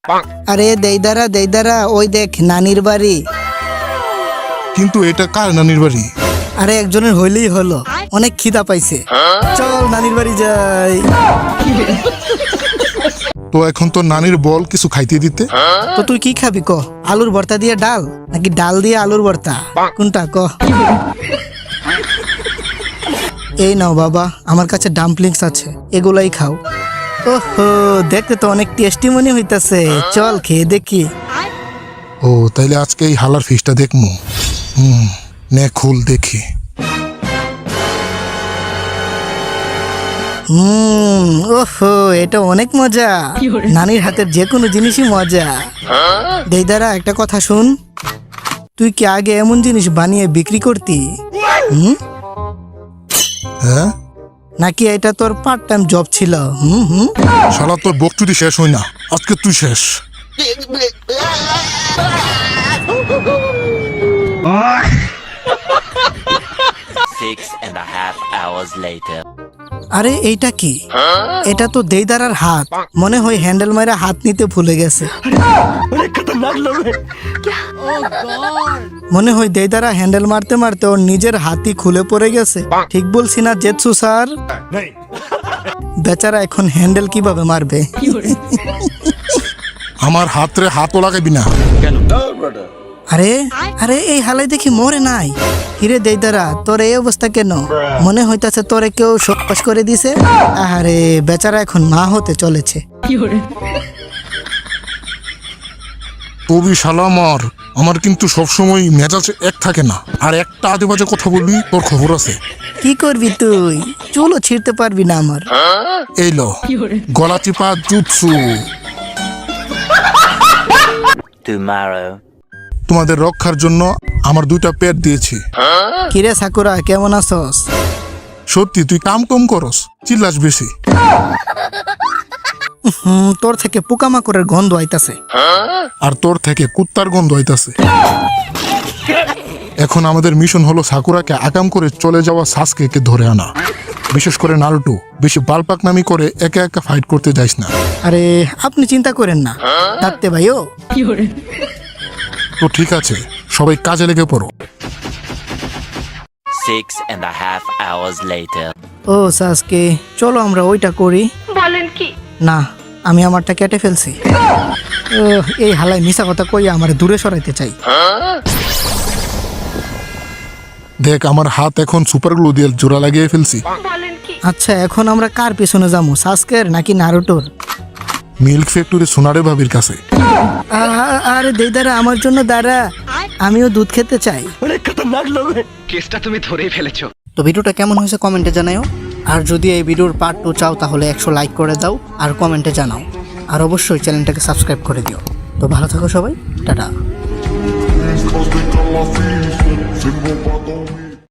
আরে দেইদারা ওই দেখ নানির বাড়ি। কিন্তু এটা কার নানির বাড়ি? আরে একজনের হইলেই হলো, অনেক খিদা পাইছে, চল নানির বাড়ি যাই। তো এখন তো নানির বল কিছু খাইতে দিতে। তো তুই কি খাবি ক? আলুর ভর্তা দিয়ে ডাল নাকি ডাল দিয়ে আলুর ভর্তা, কোনটা ক? এই নাও বাবা, আমার কাছে ডাম্পলিংস আছে, এগুলাই খাও। ওহো, দেখতে তো অনেক টেস্টি মনে হইতাছে, চল খেয়ে দেখি। ও তাইলে আজকে এই হালার ফিশটা দেখমু। নে খুল দেখি। ওহো, এটা অনেক মজা, নানির হাতের যে কোনো জিনিসই মজা। দেইদারা একটা কথা শুন, তুই কি আগে এমন জিনিস বানিয়ে বিক্রি করতি? হ্যাঁ, নাকি এটা তোর পার্ট টাইম জব ছিল? শালা তোর বকচুদি শেষ হই না, আজকে তুই শেষ। আরে এইটা কি? এটা তো দেইদারার হাত, মনে হয় হ্যান্ডেল মাইরা হাত নিতে ভুলে গেছে। মনে হয় দেইদারা হ্যান্ডেল মারতে মারতে ওর নিজের হাতই খুলে পড়ে গেছে। ঠিক বলছি না জেৎসু স্যার? বেচারা এখন হ্যান্ডেল কিভাবে মারবে? আমার হাতরে হাতও লাগাবি না। আরে আরে এই হালাই দেখি মরে নাই। হিরে দেইদারা, তোর এই অবস্থা কেন? মনে হইতাছে তোরে কেউ সপাস করে দিছে। আরে বেচারা এখন মা হতে চলেছে। তবি শালা আমার কিন্তু সবসময় মেজাজ এক থাকে না, আর একটা আজে বাজে কথা বলবি তোর খবর আছে। কি করবি তুই? চুলও ছিঁড়তে পারবি না আমার। এই লো গলা চিপা জুৎসু। তোমাদের রক্ষার জন্য আমার 2টা পেট দিয়েছি। কিরে সাকুরা, কেমন আছস? সত্যি তুই কাম কম করস, চিল্লাস বেশি। তোর থেকে পোকামাকড়ের গন্ধ আইতাছে। আর তোর থেকে কুত্তার গন্ধ হইতাছে। এখন আমাদের মিশন হলো সাকুরাকে আকাম করে চলে যাওয়া সাসকেকে ধরে আনা। বিশেষ করে নারুটো বেশি বালপাকনামি করে একা একা ফাইট করতে যাইস না। আরে আপনি চিন্তা করেন না ডাকতে ভাইও। তো ঠিক আছে, সবাই কাজে লেগে পড়ো। 6.5 hours later. ও সাসকে, চলো আমরা ওইটা করি। বলেন কি? না, আমি আমারটা কেটে ফেলছি। এই হালাই মিশা কথা কই আমার দূরে সরাইতে চাই। দেখ আমার হাত এখন সুপার গ্লু দিয়ে জোড়া লাগিয়ে ফেলছি। বলেন কি? আচ্ছা, এখন আমরা কার পেছনে যাবো, সাসকের নাকি নারুটোর? মিল্ক ফ্যাক্টরি সোনারে ভাবির কাছে। আরে দেইদারা, আমার জন্য দাঁড়া, আমিও দুধ খেতে চাই। কেসটা তুমি ধরেই ফেলেছো। তো ভিডিওটা কেমন হয়েছে কমেন্টে জানাও। আর যদি এই ভিডিওর পার্ট 2 চাও তাহলে 100 লাইক করে দাও আর কমেন্টে জানাও। আর অবশ্যই চ্যানেলটাকে সাবস্ক্রাইব করে দিও। তো ভালো থাকো সবাই, টাটা।